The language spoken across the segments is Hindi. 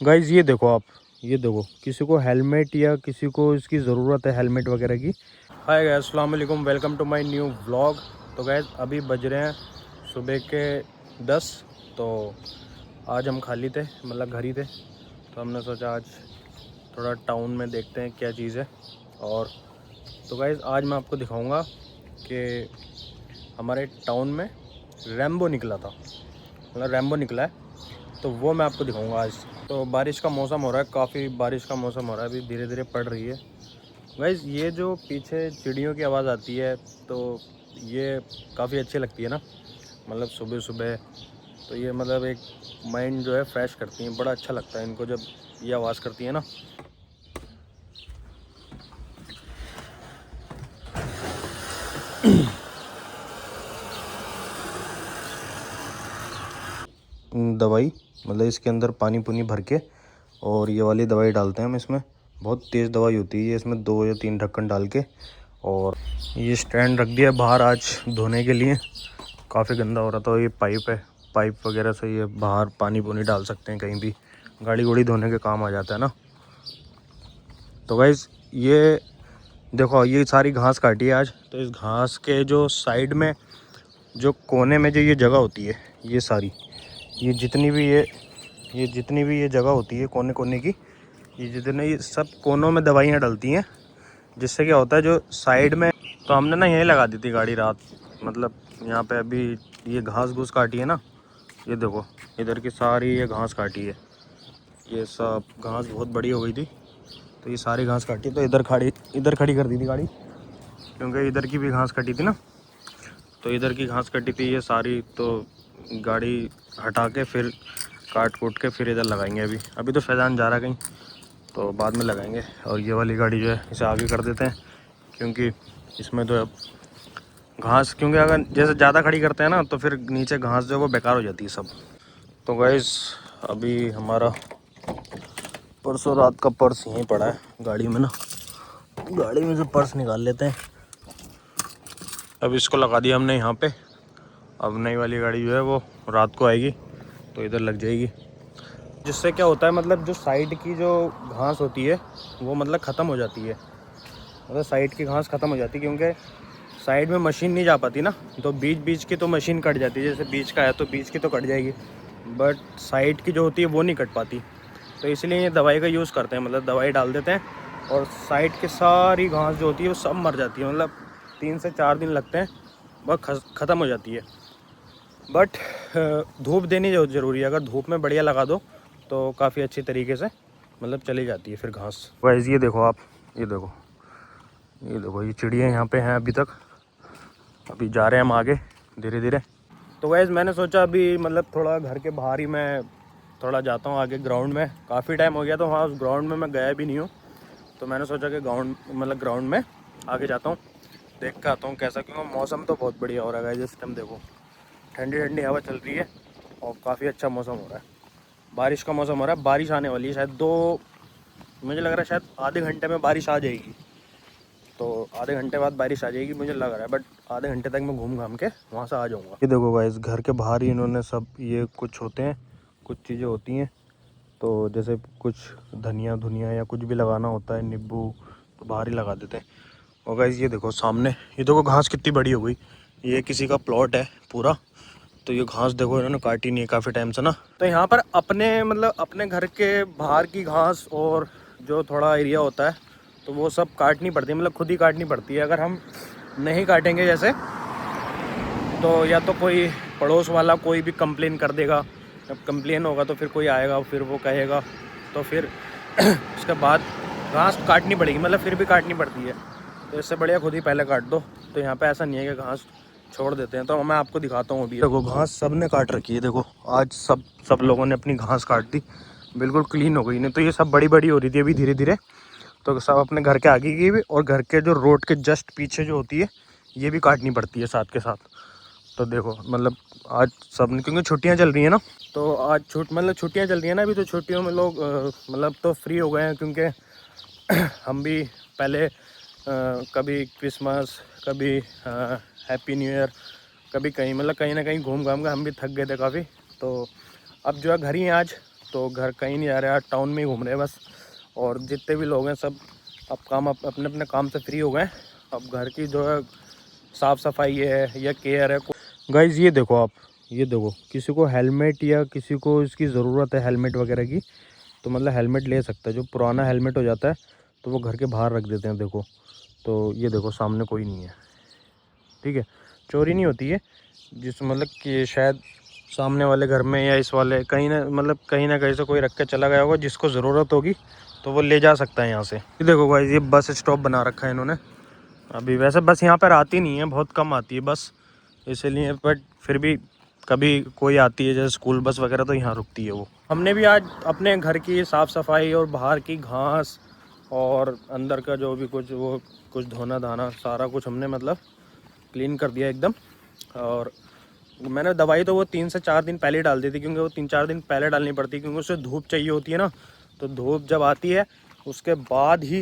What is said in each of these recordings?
गाइज ये देखो आप, ये देखो किसी को हेलमेट या किसी को इसकी ज़रूरत है हेलमेट वगैरह की। हाय गाइस, अस्सलाम वालेकुम, welcome to my new vlog. तो गाइज अभी बज रहे हैं सुबह के 10। तो आज हम खाली थे, मतलब घर ही थे, तो हमने सोचा आज थोड़ा टाउन में देखते हैं क्या चीज़ है। और तो गाइज आज मैं आपको दिखाऊंगा कि हमारे टाउन में रैम्बो निकला था, मतलब रैम्बो निकला है, तो वो मैं आपको दिखाऊंगा आज। तो बारिश का मौसम हो रहा है, काफ़ी बारिश का मौसम हो रहा है, अभी धीरे धीरे पड़ रही है। गाइस ये जो पीछे चिड़ियों की आवाज़ आती है तो ये काफ़ी अच्छी लगती है ना, मतलब सुबह सुबह। तो ये मतलब एक माइंड जो है फ्रेश करती हैं, बड़ा अच्छा लगता है इनको जब ये आवाज़ करती है ना। दवाई, मतलब इसके अंदर पानी पुनी भर के और ये वाली दवाई डालते हैं हम इसमें। बहुत तेज़ दवाई होती है ये, इसमें 2 या 3 ढक्कन डाल के। और ये स्टैंड रख दिया बाहर आज धोने के लिए, काफ़ी गंदा हो रहा था। ये पाइप है, पाइप वगैरह से ये बाहर पानी पुनी डाल सकते हैं, कहीं भी गाड़ी गुड़ी धोने के काम आ जाता है ना। तो गाइस ये देखो, ये सारी घास काटी है आज, तो इस घास के जो साइड में जो कोने में जो ये जगह होती है, ये सारी ये जितनी भी ये जगह होती है कोने कोने की, ये जितने ये सब कोनों में दवाइयाँ डलती हैं, जिससे क्या होता है जो साइड में। तो हमने ना यहीं लगा दी थी गाड़ी रात, मतलब यहाँ पे अभी ये घास घूस काटी है ना, ये देखो इधर की सारी ये घास काटी है, ये सब घास बहुत बड़ी हो गई थी, तो ये सारी घास काटी, तो इधर खड़ी कर दी थी गाड़ी, क्योंकि इधर की भी घास कटी थी ना। तो इधर की घास कटी थी ये सारी, तो गाड़ी हटा के फिर काट कूट के फिर इधर लगाएंगे। अभी तो फैज़ान जा रहा कहीं, तो बाद में लगाएंगे। और ये वाली गाड़ी जो है इसे आगे कर देते हैं, क्योंकि इसमें तो अब घास, क्योंकि अगर जैसे ज़्यादा खड़ी करते हैं ना तो फिर नीचे घास जो है वो बेकार हो जाती है सब। तो गाइस अभी हमारा परसों रात का पर्स यहीं पड़ा है गाड़ी में ना, गाड़ी में से पर्स निकाल लेते हैं। अब इसको लगा दिया हमने यहाँ पे। अब नई वाली गाड़ी जो है वो रात को आएगी तो इधर लग जाएगी, जिससे क्या होता है मतलब जो साइड की जो घास होती है वो मतलब ख़त्म हो जाती है, मतलब साइड की घास ख़त्म हो जाती है, क्योंकि साइड में मशीन नहीं जा पाती ना, तो बीच बीच की तो मशीन कट जाती है। जैसे बीच का है तो बीच की तो कट जाएगी, बट साइड की जो होती है वो नहीं कट पाती। तो इसलिए ये दवाई का यूज़ करते हैं, मतलब दवाई डाल देते हैं और साइड की सारी घास जो होती है वो सब मर जाती है, मतलब 3 से 4 दिन लगते हैं, बस ख़त्म हो जाती है। बट धूप देनी ज़रूरी है, अगर धूप में बढ़िया लगा दो तो काफ़ी अच्छी तरीके से मतलब चली जाती है फिर घास। गाइस ये देखो आप, ये देखो ये चिड़िया यहाँ पे हैं अभी तक, अभी जा रहे हैं हम आगे धीरे धीरे। तो गाइस मैंने सोचा अभी मतलब थोड़ा घर के बाहर ही मैं थोड़ा जाता हूँ आगे ग्राउंड में, काफ़ी टाइम हो गया तो वहाँ उस ग्राउंड में मैं गया भी नहीं हूँ। तो मैंने सोचा कि ग्राउंड में आगे जाता हूँ, देख के आता हूँ कैसा, क्योंकि मौसम तो बहुत बढ़िया हो रहा है जिस टाइम देखो, ठंडी ठंडी हवा चल रही है और काफ़ी अच्छा मौसम हो रहा है, बारिश का मौसम हो रहा है। बारिश आने वाली है शायद मुझे लग रहा है शायद आधे घंटे में बारिश आ जाएगी, तो आधे घंटे बाद बारिश आ जाएगी मुझे लग रहा है, बट आधे घंटे तक मैं घूम घाम के वहाँ से आ जाऊँगा। ये देखो गाइस घर के बाहर ही इन्होंने सब ये कुछ होते हैं, कुछ चीज़ें होती हैं, तो जैसे कुछ धनिया धुनिया या कुछ भी लगाना होता है, नींबू, तो बाहर ही लगा देते हैं। और गाइस ये देखो सामने, ये देखो घास कितनी बड़ी हो गई, ये किसी का प्लॉट है पूरा, तो ये घास देखो इन्होंने काटी नहीं है काफ़ी टाइम से ना। तो यहाँ पर अपने घर के बाहर की घास और जो थोड़ा एरिया होता है तो वो सब काटनी पड़ती है, मतलब खुद ही काटनी पड़ती है। अगर हम नहीं काटेंगे जैसे, तो या तो कोई पड़ोस वाला कोई भी कंप्लेन कर देगा, जब कंप्लेन होगा तो फिर कोई आएगा, फिर वो कहेगा, तो फिर उसके बाद घास काटनी पड़ेगी, मतलब फिर भी काटनी पड़ती है। तो इससे बढ़िया खुद ही पहले काट दो। तो यहाँ पे ऐसा नहीं है कि घास छोड़ देते हैं, तो मैं आपको दिखाता हूँ अभी। देखो घास सब ने काट रखी है, देखो आज सब लोगों ने अपनी घास काट दी, बिल्कुल क्लीन हो गई। नहीं तो ये सब बड़ी बड़ी हो रही थी अभी धीरे धीरे, तो सब अपने घर के आगे की भी और घर के जो रोड के जस्ट पीछे जो होती है ये भी काटनी पड़ती है साथ के साथ। तो देखो मतलब आज सब ने, क्योंकि छुट्टियां चल रही हैं ना, तो आज छुट्टियां चल रही हैं ना अभी, तो छुट्टियों में लोग मतलब तो फ्री हो गए हैं, क्योंकि हम भी पहले कभी क्रिसमस, कभी हैप्पी न्यू ईयर, कभी कहीं मतलब कहीं ना कहीं घूम घाम के हम भी थक गए थे काफ़ी। तो अब जो है घर ही हैं आज, तो घर कहीं नहीं आ रहे, आज टाउन में ही घूम रहे हैं बस। और जितने भी लोग हैं सब अब अपने अपने काम से फ्री हो गए। अब घर की जो है साफ़ सफाई है या केयर है। गाइज़ ये देखो आप, ये देखो किसी को हेलमेट या किसी को इसकी ज़रूरत है हेलमेट वगैरह की, तो मतलब हेलमेट ले सकता है। जो पुराना हेलमेट हो जाता है तो वो घर के बाहर रख देते हैं। देखो तो ये देखो सामने कोई नहीं है, ठीक है, चोरी नहीं होती है। जिस मतलब कि शायद सामने वाले घर में या इस वाले कहीं ना कहीं से कोई रख के चला गया होगा, जिसको ज़रूरत होगी तो वो ले जा सकता है यहाँ से। ये देखो गाइस, ये बस स्टॉप बना रखा है इन्होंने। अभी वैसे बस यहाँ पर आती नहीं है, बहुत कम आती है बस, इसीलिए, बट फिर भी कभी कोई आती है जैसे स्कूल बस वगैरह तो यहाँ रुकती है वो। हमने भी आज अपने घर की साफ़ सफाई और बाहर की घास और अंदर का जो भी कुछ वो कुछ धोना धाना सारा कुछ हमने मतलब क्लीन कर दिया एकदम। और मैंने दवाई तो वो 3 से 4 दिन पहले डाल दी थी, क्योंकि वो 3-4 दिन पहले डालनी पड़ती है, क्योंकि उसे धूप चाहिए होती है ना। तो धूप जब आती है उसके बाद ही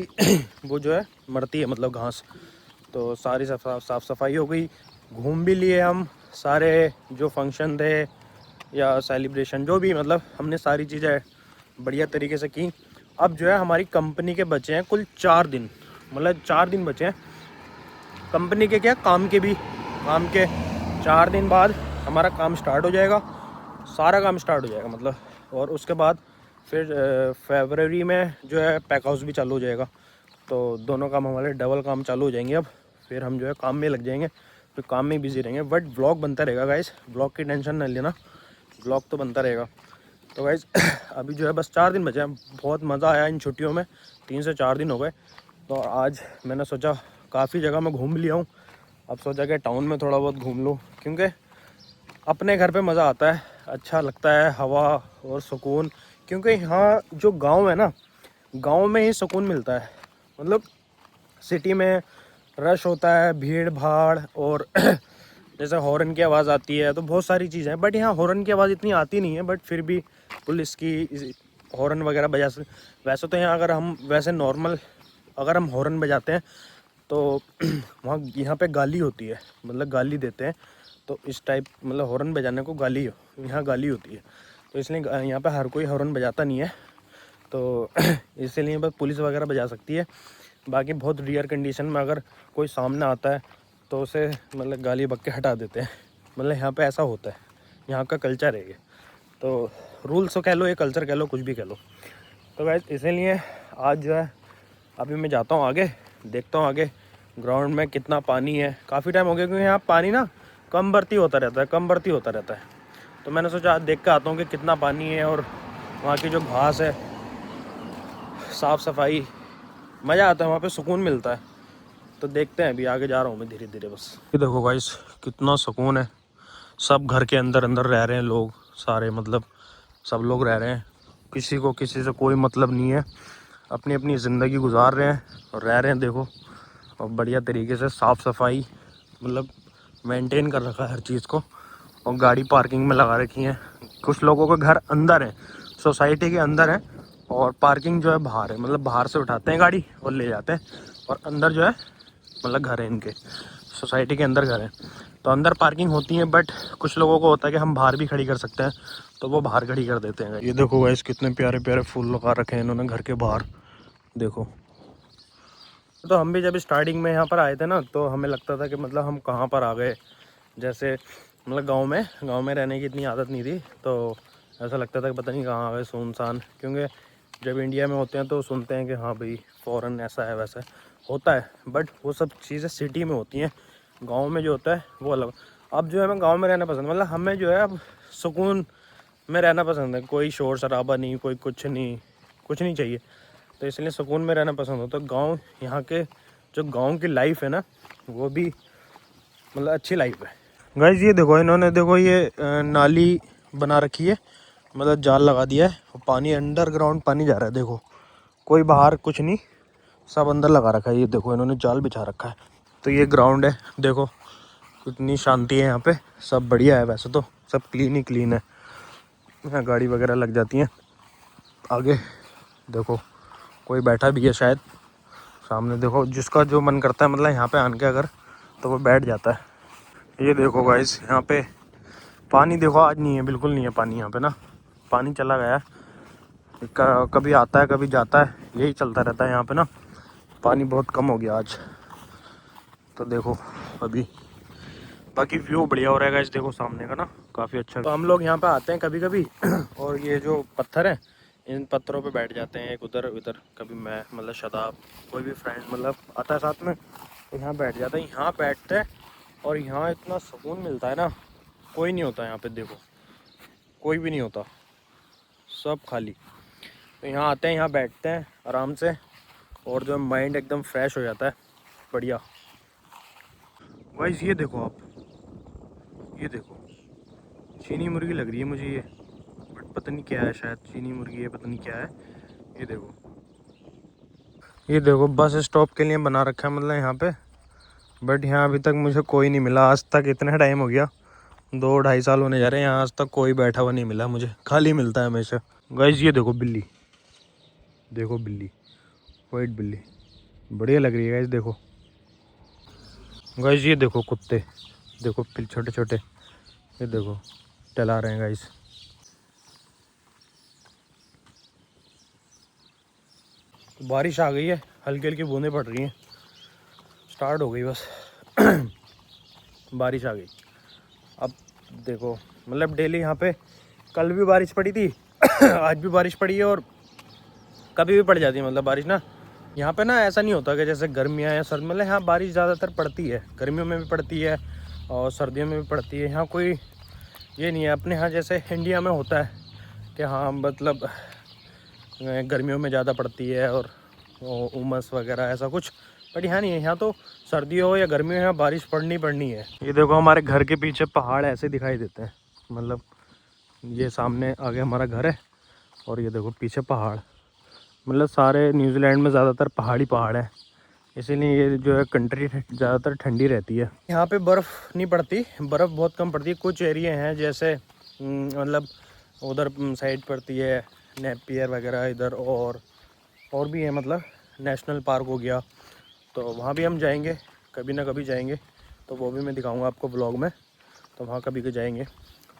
वो जो है मरती है मतलब घास। तो सारी साफ़ सफाई हो गई, घूम भी लिए हम सारे जो फंक्शन थे या सेलिब्रेशन जो भी, मतलब हमने सारी चीज़ें बढ़िया तरीके से की। अब जो है हमारी कंपनी के बचे हैं कुल 4 दिन, मतलब 4 दिन बचे हैं कंपनी के, क्या काम के भी। काम के 4 दिन बाद हमारा काम स्टार्ट हो जाएगा, सारा काम स्टार्ट हो जाएगा मतलब। और उसके बाद फिर फरवरी में जो है पैक हाउस भी चालू हो जाएगा। तो दोनों काम हमारे डबल काम चालू हो जाएंगे अब। फिर हम जो है काम में लग जाएंगे, फिर काम में बिजी रहेंगे। बट व्लॉग बनता रहेगा गाइस, व्लॉग की टेंशन न लेना, व्लॉग तो बनता रहेगा। तो गाइस अभी जो है बस 4 दिन बचे हैं। बहुत मज़ा आया इन छुट्टियों में, 3 से 4 दिन हो गए। तो आज मैंने सोचा काफ़ी जगह मैं घूम लिया हूँ, अब सोचा कि टाउन में थोड़ा बहुत घूम लूँ, क्योंकि अपने घर पे मज़ा आता है, अच्छा लगता है, हवा और सुकून। क्योंकि यहाँ जो गांव है ना, गांव में ही सुकून मिलता है। मतलब सिटी में रश होता है, भीड़ भाड़, और जैसे हॉर्न की आवाज़ आती है तो बहुत सारी चीज़ें हैं। बट यहाँ हॉर्न की आवाज़ इतनी आती नहीं है, बट फिर भी पुलिस की हॉर्न वगैरह बजा से। वैसे तो यहाँ अगर हम वैसे नॉर्मल अगर हम हॉर्न बजाते हैं तो वहाँ यहाँ पे गाली होती है, मतलब गाली देते हैं। तो इस टाइप मतलब हॉर्न बजाने को गाली यहाँ गाली होती है, तो इसलिए यहाँ पे हर कोई हॉर्न बजाता नहीं है। तो इसीलिए बस पुलिस वगैरह बजा सकती है। बाकी बहुत रेयर कंडीशन में अगर कोई सामने आता है तो उसे मतलब गाली बक के हटा देते हैं। मतलब यहाँ पे ऐसा होता है, यहाँ का कल्चर है ये। तो रूल्स कह लो, ये कल्चर कह लो, कुछ भी कह लो। तो गाइस इसीलिए आज जो है अभी मैं जाता हूँ आगे, देखता हूँ आगे ग्राउंड में कितना पानी है। काफ़ी टाइम हो गया, क्योंकि यहाँ पानी ना कम भर्ती होता रहता है। तो मैंने सोचा आज देख के आता हूँ कि कितना पानी है, और वहाँ की जो घास है, साफ़ सफाई, मज़ा आता है, वहाँ पे सुकून मिलता है। तो देखते हैं, अभी आगे जा रहा हूँ मैं धीरे धीरे बस। ये देखो गाइस कितना सुकून है, सब घर के अंदर अंदर रह रहे हैं लोग सारे, मतलब सब लोग रह रहे हैं, किसी को किसी से कोई मतलब नहीं है, अपनी अपनी ज़िंदगी गुजार रहे हैं और रह रहे हैं। देखो और बढ़िया तरीके से साफ़ सफाई मतलब मेंटेन कर रखा है हर चीज़ को। और गाड़ी पार्किंग में लगा रखी है। कुछ लोगों के घर अंदर है, सोसाइटी के अंदर है, और पार्किंग जो है बाहर है, मतलब बाहर से उठाते हैं गाड़ी और ले जाते हैं, और अंदर जो है मतलब घर है इनके, सोसाइटी के अंदर घर है, तो अंदर पार्किंग होती है। बट कुछ लोगों को होता है कि हम बाहर भी खड़ी कर सकते हैं, तो वो बाहर खड़ी कर देते हैं। ये देखो गाइस कितने प्यारे प्यारे फूल लगा रखे हैं इन्होंने घर के बाहर, देखो। तो हम भी जब स्टार्टिंग में यहाँ पर आए थे ना, तो हमें लगता था कि मतलब हम कहाँ पर आ गए। जैसे मतलब गांव में रहने की इतनी आदत नहीं थी, तो ऐसा लगता था कि पता नहीं कहाँ आ गए, सुनसान। क्योंकि जब इंडिया में होते हैं तो सुनते हैं कि हाँ भाई फ़ॉरेन ऐसा है वैसा होता है, बट वो सब चीज़ें सिटी में होती हैं। गांव में जो होता है वो अलग। अब जो है हमें गांव में रहना पसंद, मतलब हमें जो है अब सुकून में रहना पसंद है। कोई शोर शराबा नहीं, कोई कुछ नहीं चाहिए, तो इसलिए सुकून में रहना पसंद होता है। गाँव यहाँ के जो गाँव की लाइफ है ना, वो भी मतलब अच्छी लाइफ है। गाइस ये देखो इन्होंने, देखो ये नाली बना रखी है, मतलब जाल लगा दिया है, पानी अंडरग्राउंड पानी जा रहा है। देखो कोई बाहर कुछ नहीं, सब अंदर लगा रखा है। ये देखो इन्होंने जाल बिछा रखा है। तो ये ग्राउंड है, देखो कितनी शांति है यहाँ पे, सब बढ़िया है। वैसे तो सब क्लीन ही क्लीन है, यहाँ गाड़ी वगैरह लग जाती हैं। आगे देखो कोई बैठा भी है शायद सामने, देखो जिसका जो मन करता है मतलब यहाँ पे आन के अगर तो वो बैठ जाता है। ये देखो गाइस यहाँ पे पानी देखो आज नहीं है, बिल्कुल नहीं है पानी यहाँ पे ना, पानी चला गया। कभी आता है कभी जाता है, यही चलता रहता है यहाँ पे ना। पानी बहुत कम हो गया आज तो देखो अभी, बाकी व्यू बढ़िया हो रहेगा इस, देखो सामने का ना काफ़ी अच्छा। तो हम लोग यहाँ पे आते हैं कभी कभी और ये जो पत्थर हैं इन पत्थरों पे बैठ जाते हैं, एक उधर उधर, कभी मैं मतलब शदाब कोई भी फ्रेंड मतलब आता है साथ में, तो यहाँ बैठ जाते हैं, यहाँ बैठते हैं और यहाँ इतना सुकून मिलता है ना। कोई नहीं होता यहाँ पे, देखो कोई भी नहीं होता, सब खाली। तो यहाँ आते हैं, यहाँ बैठते हैं आराम से और जो माइंड एकदम फ्रेश हो जाता है, बढ़िया। गाइस ये देखो आप, ये देखो चीनी मुर्गी लग रही है मुझे ये, बट पता नहीं क्या है, शायद चीनी मुर्गी है, पता नहीं क्या है। ये देखो, ये देखो बस स्टॉप के लिए बना रखा है मतलब यहाँ पे, बट यहाँ अभी तक मुझे कोई नहीं मिला आज तक। इतना टाइम हो गया, 2-2.5 साल होने जा रहे हैं यहाँ, आज तक कोई बैठा हुआ नहीं मिला मुझे, खाली मिलता है हमेशा। गाइस ये देखो बिल्ली, देखो बिल्ली, वाइट बिल्ली बढ़िया लग रही है गाइस। देखो गाइस ये देखो कुत्ते, देखो फिर छोटे छोटे, ये देखो टहला रहे हैं गाइस। बारिश आ गई है, हल्की हल्की बूंदें पड़ रही हैं, स्टार्ट हो गई बस बारिश आ गई। अब देखो मतलब डेली यहाँ पे, कल भी बारिश पड़ी थी आज भी बारिश पड़ी है, और कभी भी पड़ जाती है मतलब बारिश ना। यहाँ पे ना ऐसा नहीं होता कि जैसे गर्मियाँ या सर्द, मतलब यहाँ बारिश ज़्यादातर पड़ती है, गर्मियों में भी पड़ती है और सर्दियों में भी पड़ती है। यहाँ कोई ये नहीं है अपने यहाँ जैसे इंडिया में होता है कि हाँ मतलब गर्मियों में ज़्यादा पड़ती है और उमस वगैरह ऐसा कुछ, बट यहाँ नहीं है। यहाँ तो सर्दी हो या गर्मी हो, यहाँ बारिश पड़नी है। ये देखो हमारे घर के पीछे पहाड़ ऐसे दिखाई देते हैं, मतलब ये सामने आगे हमारा घर है और ये देखो पीछे पहाड़, मतलब सारे न्यूजीलैंड में ज़्यादातर पहाड़ी पहाड़ है, इसीलिए ये जो है कंट्री ज़्यादातर ठंडी रहती है। यहाँ पे बर्फ़ नहीं पड़ती, बर्फ़ बहुत कम पड़ती है। कुछ एरिया हैं जैसे मतलब उधर साइड पड़ती है, नेपियर वगैरह इधर, और भी है मतलब नेशनल पार्क हो गया, तो वहाँ भी हम जाएंगे, कभी ना कभी जाएंगे, तो वो भी मैं दिखाऊंगा आपको ब्लॉग में। तो वहाँ कभी जाएंगे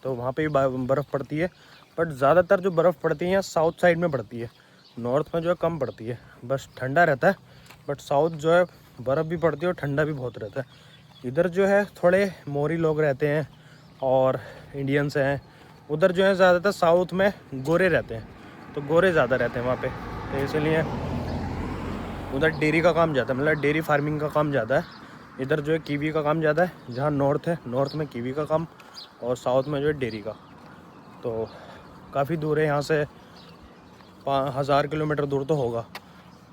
तो वहाँ पे भी बर्फ़ पड़ती है, बट ज़्यादातर जो बर्फ़ पड़ती है यहाँ साउथ साइड में पड़ती है, नॉर्थ में जो है कम पड़ती है, बस ठंडा रहता है। बट साउथ जो है बर्फ़ भी पड़ती है और ठंडा भी बहुत रहता है। इधर जो है थोड़े मोरी लोग रहते हैं और इंडियंस हैं, उधर जो है ज़्यादातर साउथ में गोरे रहते हैं, तो गोरे ज़्यादा रहते हैं वहाँ पे, तो इसलिए उधर डेयरी का काम ज़्यादा है, मतलब डेयरी फार्मिंग का काम ज़्यादा है। इधर जो है कीवी का काम ज़्यादा है, जहाँ नॉर्थ है, नॉर्थ में कीवी का काम और साउथ में जो है डेयरी का। तो काफ़ी दूर है यहाँ से, 1000 किलोमीटर दूर तो होगा,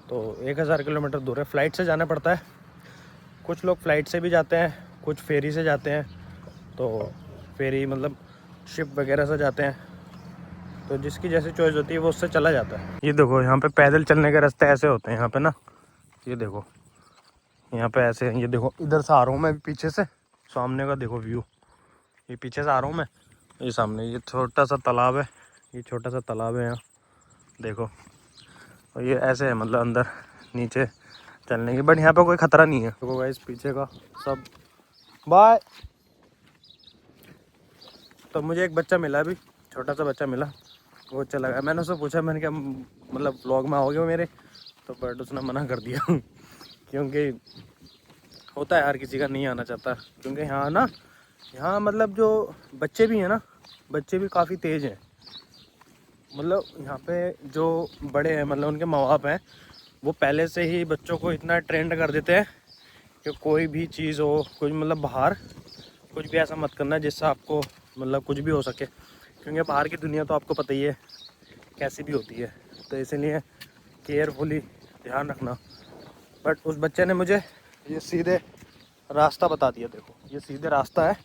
तो 1000 किलोमीटर दूर है, फ़्लाइट से जाना पड़ता है। कुछ लोग फ़्लाइट से भी जाते हैं, कुछ फेरी से जाते हैं, तो फेरी मतलब शिप वगैरह से जाते हैं, तो जिसकी जैसी चॉइस होती है वो उससे चला जाता है। ये देखो यहाँ पे पैदल चलने के रास्ते ऐसे होते हैं यहाँ पे ना, ये देखो यहाँ पे ऐसे, ये देखो इधर से आ रहा हूँ मैं पीछे से, सामने का देखो व्यू, ये पीछे से आ रहा हूँ मैं, ये सामने ये छोटा सा तालाब है, ये छोटा सा तालाब है यहाँ देखो, और ये ऐसे है मतलब अंदर नीचे चलने की, बट यहाँ पे कोई ख़तरा नहीं है। देखो गाइस पीछे का सब, बाय। तो मुझे एक बच्चा मिला, अभी छोटा सा बच्चा मिला, वो चला गया। मैंने उससे पूछा, मैंने क्या मतलब व्लॉग में आओगे मेरे, तो बट उसने मना कर दिया क्योंकि होता है हर किसी का नहीं आना चाहता, क्योंकि यहाँ मतलब जो बच्चे भी हैं ना, बच्चे भी काफ़ी तेज़ हैं। मतलब यहाँ पे जो बड़े हैं मतलब उनके माँ बाप हैं, वो पहले से ही बच्चों को इतना ट्रेंड कर देते हैं कि कोई भी चीज़ हो, कुछ मतलब बाहर कुछ भी ऐसा मत करना जिससे आपको मतलब कुछ भी हो सके, क्योंकि बाहर की दुनिया तो आपको पता ही है कैसी भी होती है, तो इसलिए केयरफुली ध्यान रखना। बट उस बच्चे ने मुझे ये सीधे रास्ता बता दिया, देखो ये सीधे रास्ता है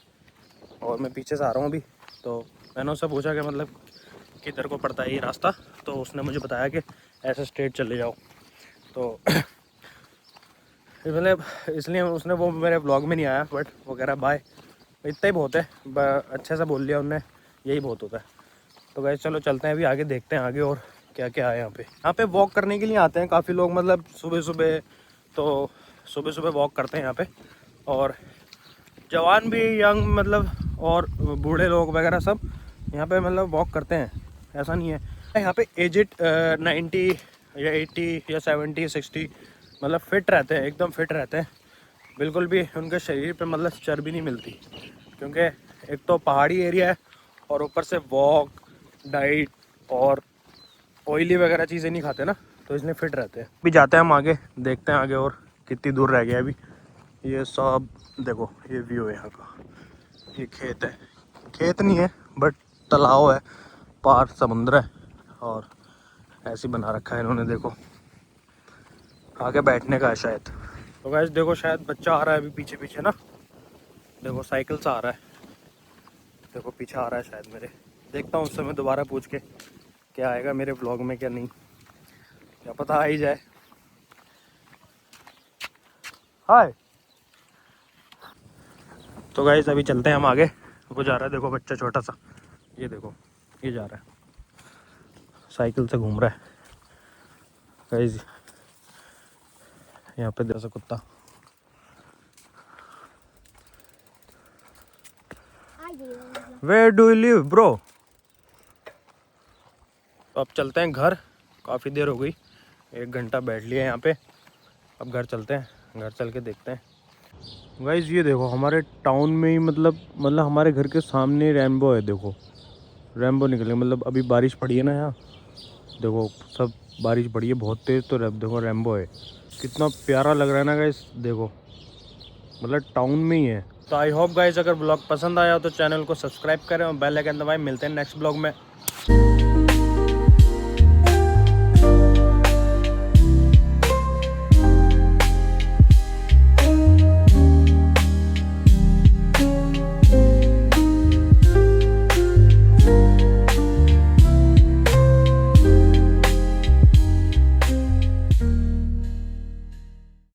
और मैं पीछे से आ रहा हूँ अभी। तो मैंने उससे पूछा कि मतलब किधर को पड़ता है ये रास्ता, तो उसने मुझे बताया कि ऐसे स्ट्रेट चले जाओ। तो मतलब इसलिए उसने वो मेरे ब्लॉग में नहीं आया, बट वगैरह बाय, इतना ही बहुत है, अच्छे से बोल लिया उनने, यही बहुत होता है। तो गाइस चलो चलते हैं अभी आगे, देखते हैं आगे और क्या क्या है यहाँ पे। यहाँ पे वॉक करने के लिए आते हैं काफ़ी लोग, मतलब सुबह सुबह, तो सुबह सुबह वॉक करते हैं यहाँ पे, और जवान भी, यंग मतलब, और बूढ़े लोग वगैरह सब यहाँ पे मतलब वॉक करते हैं, ऐसा नहीं है। यहाँ पे एजिड 90 या 80 या 70 60 मतलब फिट रहते हैं, एकदम फिट रहते हैं, बिल्कुल भी उनके शरीर पे मतलब चर्बी नहीं मिलती, क्योंकि एक तो पहाड़ी एरिया है और ऊपर से वॉक, डाइट और ऑयली वगैरह चीज़ें नहीं खाते ना, तो इसलिए फिट रहते हैं। अभी जाते हैं हम आगे, देखते हैं आगे और कितनी दूर रह गया अभी। ये सब देखो, ये व्यू है यहाँ का, ये खेत है, खेत नहीं है बट तालाब है, पार समुद्र है और ऐसे बना रखा है इन्होंने, देखो आगे बैठने का है शायद। तो गाइस देखो, शायद बच्चा आ रहा है अभी पीछे पीछे ना, देखो साइकिल से आ रहा है, देखो पीछे आ रहा है शायद मेरे, देखता हूँ उससे मैं दोबारा पूछ के क्या आएगा मेरे व्लॉग में क्या नहीं, क्या पता आ ही जाए। हाय। तो गाइस अभी चलते हैं हम आगे, वो जा रहा है देखो बच्चा छोटा सा, ये देखो ये जा रहा है साइकिल से घूम रहा है गाइस, यहाँ पे जैसा कुत्ता। Where do you live bro? तो अब चलते हैं घर, काफ़ी देर हो गई, 1 घंटा बैठ लिया यहाँ पे, अब घर चलते हैं, घर चल के देखते हैं। गाइस ये देखो हमारे टाउन में ही मतलब हमारे घर के सामने रेनबो है, देखो रेनबो निकले, मतलब अभी बारिश पड़ी है ना यहाँ, देखो सब बारिश पड़ी है बहुत तेज़, तो देखो रेनबो है, कितना प्यारा लग रहा है ना गाइस, देखो मतलब टाउन में ही है। तो आई होप गाइस अगर ब्लॉग पसंद आया हो तो चैनल को सब्सक्राइब करें और बेल आइकन दबाएं। मिलते हैं नेक्स्ट ब्लॉग में।